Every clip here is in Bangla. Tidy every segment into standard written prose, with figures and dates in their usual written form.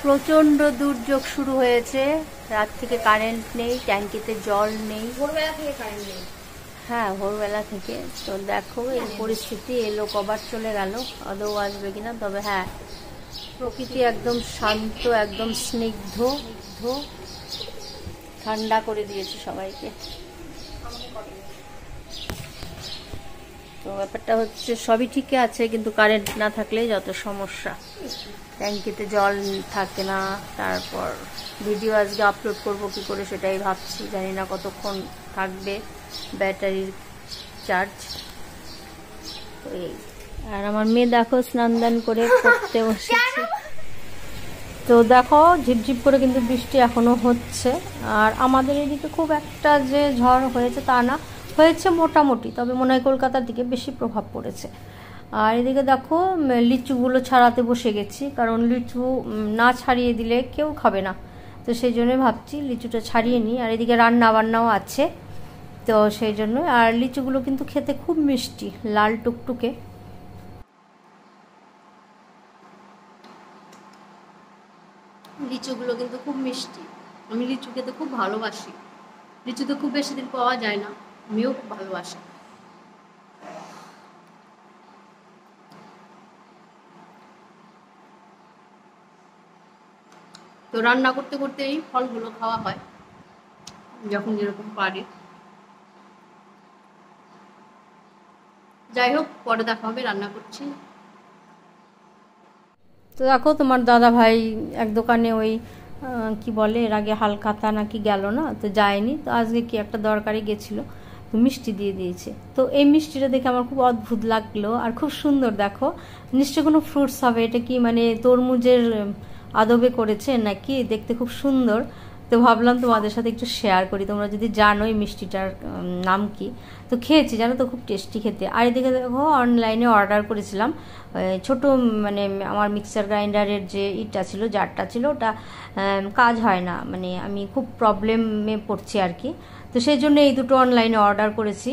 প্রচন্ড দুর্যোগ শুরু হয়েছে। রাত থেকে কারেন্ট নেই, ট্যাঙ্কিতে জল নেই, ভোরবেলা থেকে কারেন্ট নেই। হ্যাঁ ভোরবেলা থেকে। তো দেখো এই পরিস্থিতি, এলো কবার চলে গেল, আদৌ আসবে কিনা। তবে হ্যাঁ, প্রকৃতি একদম শান্ত, একদম স্নিগ্ধ, ঠান্ডা করে দিয়েছে সবাইকে। তো ব্যাপারটা হচ্ছে সবই ঠিকই আছে, কিন্তু কারেন্ট না থাকলে যত সমস্যা। ট্যাঙ্কিতে জল থাকে না, তারপর ভিডিও আজকে আপলোড করব কি করে সেটাই ভাবছি, জানি না কতক্ষণ থাকবে ব্যাটারির চার্জ। তো এই, আর আমার মেয়ে দেখো স্নান দান করে পড়তে বসেছে। তো দেখো ঝিপঝিপ করে কিন্তু বৃষ্টি এখনো হচ্ছে। আর আমাদের এদিকে খুব একটা যে ঝড় হয়েছে তা না, হয়েছে মোটামুটি, তবে মনে হয় কলকাতার দিকে বেশি প্রভাব পড়েছে। আর এদিকে দেখো লিচুগুলো ছাড়াতে বসে গেছি, কারণ লিচু না ছাড়িয়ে দিলে কেউ খাবে না, তো সেই জন্যই ভাবছি লিচুটা ছাড়িয়ে নিই। আর এদিকে রান্না বান্নাও আছে, তো সেই জন্য। আর লিচুগুলো কিন্তু খেতে খুব মিষ্টি, লাল টুকটুকে। লিচুগুলো কিন্তু খুব মিষ্টি, আমি লিচু খেতে খুব ভালোবাসি। লিচু তো খুব বেশি দিন পাওয়া যায় না, আমিও খুব ভালোবাসি। তো রান্না করতে করতে এই ফলগুলো খাওয়া হয়, যখন যেরকম পারি। যাই হোক, পরে দেখা হবে, রান্না করছি। তো দেখো তোমার দাদা ভাই এক দোকানে ওই কি বলে, এর আগে হালখাতা নাকি গেল না, তো যায়নি, তো আজকে কি একটা দরকারে গেছিল, তো মিষ্টি দিয়ে দিয়েছে। তো এই মিষ্টিটা দেখে আমার খুব অদ্ভুত লাগলো আর খুব সুন্দর। দেখো নিশ্চয় কোনো ফ্রুটস হবে, এটা কি মানে তরমুজের আদবে করেছে নাকি, দেখতে খুব সুন্দর। তো ভাবলাম তোমাদের সাথে একটু শেয়ার করি, তোমরা যদি জানো এই মিষ্টিটার নাম কি। তো খেয়েছি, জানো তো খুব টেস্টি খেতে। আর এদিকে দেখো অনলাইনে অর্ডার করেছিলাম ছোট, মানে আমার মিক্সার গ্রাইন্ডারের যে ইটা ছিল, জারটা ছিল, ওটা কাজ হয় না, মানে আমি খুব প্রবলেমে পড়ছি আর কি। তো সেই জন্য এই দুটো অনলাইনে অর্ডার করেছি,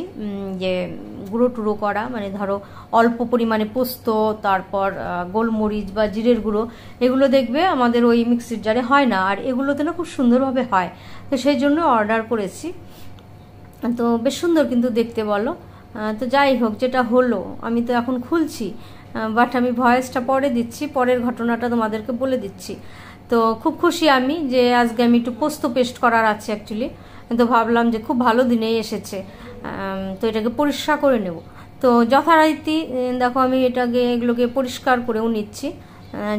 যে গুঁড়ো টুড়ো করা, মানে ধরো অল্প পরিমাণে পোস্ত, তারপর গোলমরিচ বা জিরের গুঁড়ো, এগুলো দেখবে আমাদের ওই মিক্সির জারে হয় না, আর এগুলোতে না খুব সুন্দরভাবে হয়। তো সেই জন্য অর্ডার করেছি। তো বেশ সুন্দর কিন্তু দেখতে, বলো। তো যাই হোক, যেটা হলো আমি তো এখন খুলছি, বাট আমি ভয়েসটা পরে দিচ্ছি, পরের ঘটনাটা তোমাদেরকে বলে দিচ্ছি। তো খুব খুশি আমি যে আজকে আমি একটু পোস্ত পেস্ট করার আছে অ্যাকচুয়ালি, তো ভাবলাম যে খুব ভালো দিনেই এসেছে, তো এটাকে পরিষ্কার করে নেব। তো যথারীতি দেখো আমি এগুলোকে পরিষ্কার করেও নিচ্ছি,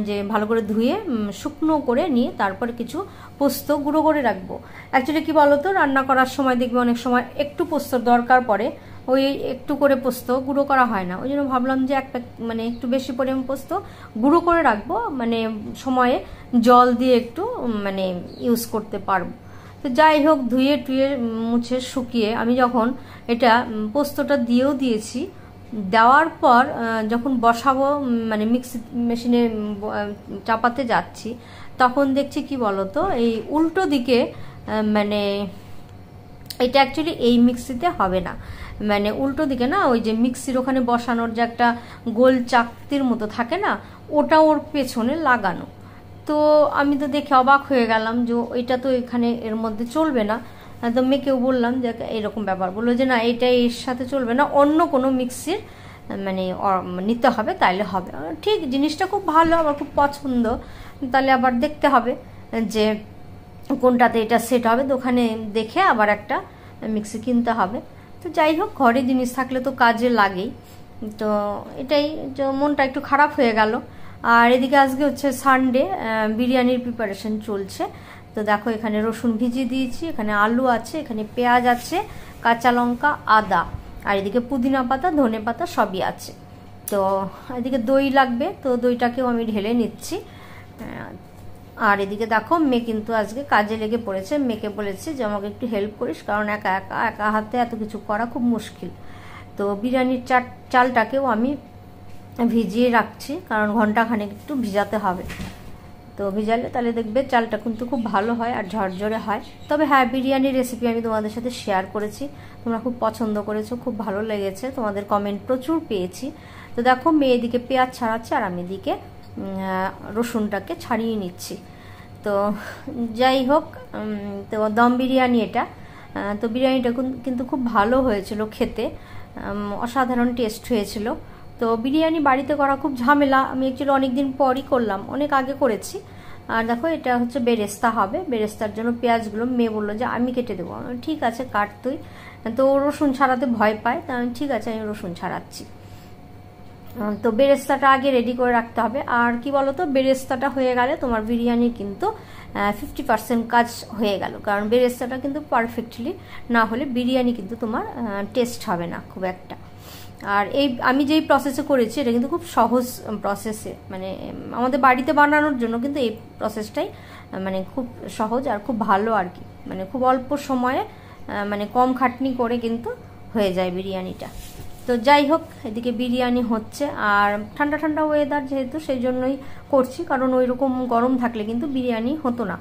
যে ভালো করে ধুয়ে শুকনো করে নিয়ে তারপরে কিছু পোস্ত গুঁড়ো করে রাখবো। অ্যাকচুয়ালি কি বলতো, রান্না করার সময় দেখবে অনেক সময় একটু পোস্তর দরকার পড়ে, ওই একটু করে পোস্ত গুঁড়ো করা হয় না, ওই জন্য ভাবলাম যে একটা মানে একটু বেশি পরিমাণ পোস্ত গুঁড়ো করে রাখবো, মানে সময়ে জল দিয়ে একটু মানে ইউজ করতে পারবো। তো যাই হোক, ধুয়ে টুয়ে মুছে শুকিয়ে আমি যখন এটা পোস্তটা দিয়েও দিয়েছি, দেওয়ার পর যখন বসাবো, মানে মিক্সি মেশিনে চাপাতে যাচ্ছি, তখন দেখছি কি বলতো, এই উল্টো দিকে মানে এটা অ্যাকচুয়ালি এই মিক্সিতে হবে না, মানে উল্টো দিকে না, ওই যে মিক্সির ওখানে বসানোর যে একটা গোল চাকতির মতো থাকে না, ওটা ওর পেছনে লাগানো। তো আমি তো দেখে অবাক হয়ে গেলাম যে এটা তো এখানে এর মধ্যে চলবে না। তো মেয়েকেও বললাম যে এরকম ব্যাপার, বললো যে না এটা এর সাথে চলবে না, অন্য কোনো মিক্সির মানে নিতে হবে, তাইলে হবে। ঠিক, জিনিসটা খুব ভালো, আমার খুব পছন্দ, তাহলে আবার দেখতে হবে যে কোনটাতে এটা সেট হবে, তো ওখানে দেখে আবার একটা মিক্সি কিনতে হবে। তো যাই হোক, ঘরে জিনিস থাকলে তো কাজে লাগেই। তো এটাই, মনটা একটু খারাপ হয়ে গেল। আর এদিকে আজকে হচ্ছে সানডে, বিরিয়ানির প্রিপারেশন চলছে। তো দেখো এখানে রসুন ভিজিয়ে দিয়েছি, এখানে আলু আছে, এখানে পেঁয়াজ আছে, কাঁচা লঙ্কা, আদা, আর এদিকে পুদিনা পাতা, ধনে পাতা সবই আছে। তো এদিকে দই লাগবে, তো দইটাকেও আমি ঢেলে নিচ্ছি। আর এদিকে দেখো মেয়ে কিন্তু আজকে কাজে লেগে পড়েছে, মেয়েকে বলেছে যে আমাকে একটু হেল্প করিস, কারণ একা একা একা হাতে এত কিছু করা খুব মুশকিল। তো বিরিয়ানির চালটাকেও আমি ভিজিয়ে রাখছি, কারণ ঘন্টাখানেক একটু ভিজাতে হবে। তো ভিজালে তাহলে দেখবে চালটা কিন্তু খুব ভালো হয় আর ঝরঝরে হয়। তবে হ্যাঁ, বিরিয়ানির রেসিপি আমি তোমাদের সাথে শেয়ার করেছি, তোমরা খুব পছন্দ করেছো, খুব ভালো লেগেছে, তোমাদের কমেন্ট প্রচুর পেয়েছি। তো দেখো মেয়ে এদিকে পেঁয়াজ ছাড়াচ্ছে আর আমি এদিকে রসুনটাকে ছাড়িয়ে নিচ্ছি। তো যাই হোক, তো দম বিরিয়ানি এটা। তো বিরিয়ানিটা কিন্তু খুব ভালো হয়েছিল খেতে, অসাধারণ টেস্ট হয়েছিল। তো বিরিয়ানি বাড়িতে করা খুব ঝামেলা, আমি অ্যাকচুয়ালি অনেক দিন পরই করলাম, অনেক আগে করেছি। আর দেখো এটা হচ্ছে বেরেস্তা হবে, বেরেস্তার জন্য পেঁয়াজগুলো মেয়ে বললো যে আমি কেটে দেবো। ঠিক আছে কাট তুই। তো রসুন ছাড়াতে ভয় পায়, তা ঠিক আছে আমি রসুন ছাড়াচ্ছি। তো বেরেস্তাটা আগে রেডি করে রাখতে হবে। আর কি বলো তো, বেরেস্তাটা হয়ে গেলে তোমার বিরিয়ানি কিন্তু 50% কাজ হয়ে গেল, কারণ বেরেস্তাটা কিন্তু পারফেক্টলি না হলে বিরিয়ানি কিন্তু তোমার টেস্ট হবে না খুব একটা। আর এই আমি যেই প্রসেসে করেছি এটা কিন্তু খুব সহজ প্রসেসে, মানে আমাদের বাড়িতে বানানোর জন্য কিন্তু এই প্রসেসটাই মানে খুব সহজ আর খুব ভালো আর কি, মানে খুব অল্প সময়ে মানে কম খাটনি করে কিন্তু হয়ে যায় বিরিয়ানিটা। তো যাই হোক, এদিকে বিরিয়ানি হচ্ছে। আর ঠান্ডা ঠান্ডা ওয়েদার যেহেতু, সেই জন্যই করছি, কারণ ওই রকম গরম থাকলে কিন্তু বিরিয়ানি হতো না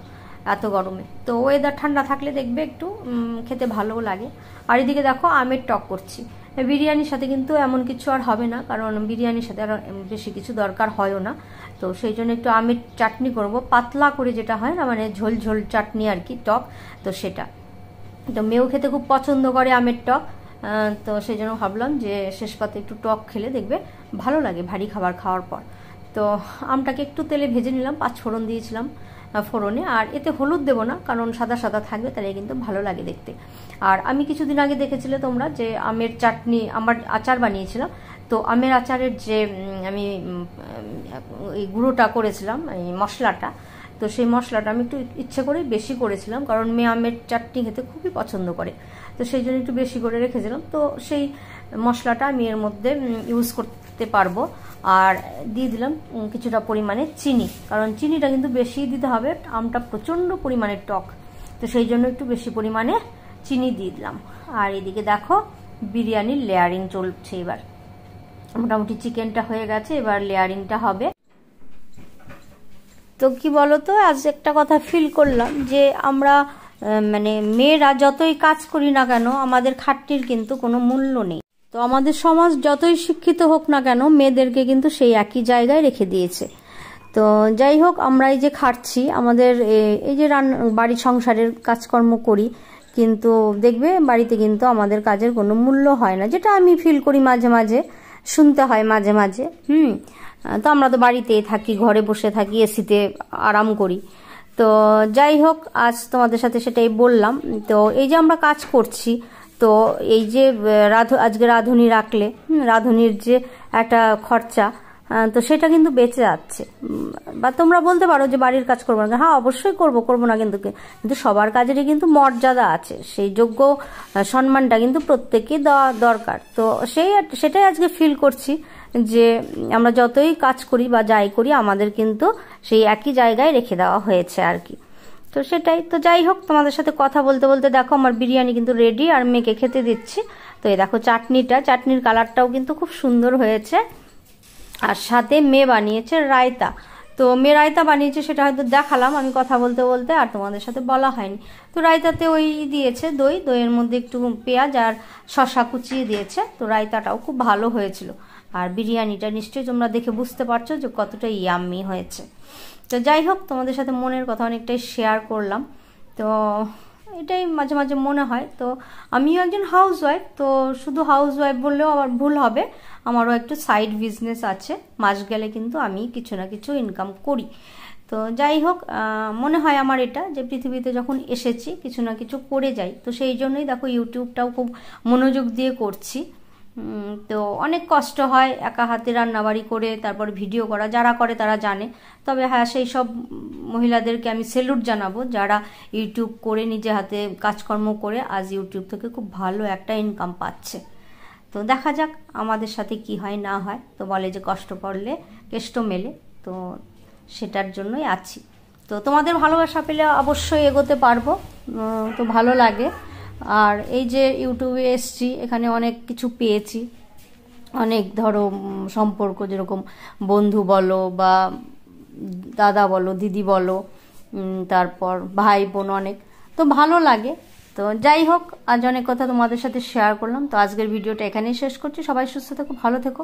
এত গরমে। তো ওয়েদার ঠান্ডা থাকলে দেখবে একটু খেতে ভালোও লাগে। আর এদিকে দেখো আমের টক করছি। বিরিয়ানির সাথে কিন্তু এমন কিছু আর হবে না, কারণ বিরিয়ানির সাথে আর বেশি কিছু দরকার হয়ও না। তো সেই জন্য একটু আমের চাটনি করব, পাতলা করে যেটা হয় না, মানে ঝোল ঝোল চাটনি আর কি, টক। তো সেটা তো মেয়েও খেতে খুব পছন্দ করে আমের টক। তো সেই জন্য ভাবলাম যে শেষ পাতে একটু টক খেলে দেখবে ভালো লাগে ভারী খাবার খাওয়ার পর। তো আমটাকে একটু তেলে ভেজে নিলাম, 5 ফোড়ন দিয়েছিলাম ফোড়নে। আর এতে হলুদ দেবো না, কারণ সাদা সাদা থাকবে, তাহলে কিন্তু ভালো লাগে দেখতে। আর আমি কিছুদিন আগে দেখেছিলে তোমরা যে আমের চাটনি, আমার আচার বানিয়েছিলাম। তো আমের আচারের যে আমি এই গুঁড়োটা করেছিলাম, এই মশলাটা, তো সেই মশলাটা আমি একটু ইচ্ছে করে বেশি করেছিলাম, কারণ মেয়ে আমের চাটনি খেতে খুবই পছন্দ করে। তো সেই জন্য একটু বেশি করে রেখেছিলাম। তো সেই মশলাটা আমি এর মধ্যে ইউজ করতে পারবো। আর দিয়ে দিলাম কিছুটা পরিমাণে চিনি, কারণ চিনিটা কিন্তু বেশি দিতে হবে, আমটা প্রচণ্ড পরিমাণে টক। তো সেই জন্য একটু বেশি পরিমাণে চিনি দিয়ে দিলাম। আর এদিকে দেখো বিরিয়ানির লেয়ারিং চলছে। এবার মোটামুটি চিকেনটা হয়ে গেছে, এবার লেয়ারিংটা হবে। তো কি বলতো, আজ একটা কথা ফিল করলাম যে আমরা মানে মেয়েরা যতই কাজ করি না কেন, আমাদের খাটনির কিন্তু কোনো মূল্য নেই। তো আমাদের সমাজ যতই শিক্ষিত হোক না কেন, মেয়েদেরকে কিন্তু সেই একই জায়গায় রেখে দিয়েছে। তো যাই হোক, আমরা এই যে খাটছি, আমাদের এই যে বাড়ি সংসারের কাজকর্ম করি, কিন্তু দেখবে বাড়িতে কিন্তু আমাদের কাজের কোনো মূল্য হয় না, যেটা আমি ফিল করি মাঝে মাঝে, শুনতে হয় মাঝে মাঝে। তো আমরা তো বাড়িতেই থাকি, ঘরে বসে থাকি, এসিতে আরাম করি। তো যাই হোক, আজ তোমাদের সাথে সেটাই বললাম। তো এই যে আমরা কাজ করছি, তো এই যে আজকে রাঁধুনি রাখলে, রাঁধুনির যে একটা খরচা, তো সেটা কিন্তু বেঁচে যাচ্ছে। বা তোমরা বলতে পারো যে বাড়ির কাজ করবো না, হ্যাঁ অবশ্যই করবো না, কিন্তু সবার কাজেরই কিন্তু মর্যাদা আছে, সেই যোগ্য সম্মানটা কিন্তু প্রত্যেকেই দেওয়া দরকার। তো সেটাই আজকে ফিল করছি যে আমরা যতই কাজ করি বা যাই করি, আমাদের কিন্তু সেই একই জায়গায় রেখে দেওয়া হয়েছে আর কি। তো সেটাই। তো যাই হোক, তোমাদের সাথে কথা বলতে বলতে দেখো আমার বিরিয়ানি কিন্তু রেডি, আর মেয়েকে খেতে দিচ্ছি। তো এই দেখো চাটনির কালারটাও কিন্তু খুব সুন্দর হয়েছে। আর সাথে মেয়ে বানিয়েছে রায়তা। তো মেয়ে রায়তা বানিয়েছে, সেটা হয়তো দেখালাম আমি কথা বলতে বলতে, আর তোমাদের সাথে বলা হয়নি। তো রায়তাতে ওই দিয়েছে দইয়ের মধ্যে একটু পেঁয়াজ আর শসা কুচিয়ে দিয়েছে। তো রায়তাটাও খুব ভালো হয়েছিল। আর বিরিয়ানিটা নিশ্চয়ই তোমরা দেখে বুঝতে পারছো যে কতটা ইয়াম্মি হয়েছে। তো যাই হোক, তোমাদের সাথে মনের কথা অনেকটাই শেয়ার করলাম। তো এটাই মাঝে মাঝে মনে হয়। তো আমিও একজন হাউসওয়াইফ, তো শুধু হাউসওয়াইফ বললেও আবার ভুল হবে, আমারও একটু সাইড বিজনেস আছে, মাস গেলে কিন্তু আমি কিছু না কিছু ইনকাম করি। তো যাই হোক, মনে হয় আমার এটা যে পৃথিবীতে যখন এসেছি কিছু না কিছু করে যাই। তো সেই জন্যই দেখো ইউটিউবটাও খুব মনোযোগ দিয়ে করছি। তো অনেক কষ্ট হয় একা হাতে রান্নাবাড়ি করে তারপর ভিডিও করা, যারা করে তারা জানে। তবে হ্যাঁ, সেই সব মহিলাদেরকে আমি স্যালুট জানাবো যারা ইউটিউব করে নিজে হাতে কাজকর্ম করে আজ ইউটিউব থেকে খুব ভালো একটা ইনকাম পাচ্ছে। তো দেখা যাক আমাদের সাথে কি হয় না হয়। তো বলে যে কষ্ট করলে কেষ্ট মেলে, তো সেটার জন্যই আছি। তো তোমাদের ভালোবাসা পেলে অবশ্যই এগোতে পারবো, তো ভালো লাগে। আর এই যে ইউটিউবে এসছি, এখানে অনেক কিছু পেয়েছি, অনেক ধরো সম্পর্ক, যেরকম বন্ধু বলো বা দাদা বলো, দিদি বলো, তারপর ভাই বোন, অনেক তো ভালো লাগে। তো যাই হোক, আজ অনেক কথা তোমাদের সাথে শেয়ার করলাম। তো আজকের ভিডিওটা এখানেই শেষ করছি। সবাই সুস্থ থেকো, ভালো থেকো।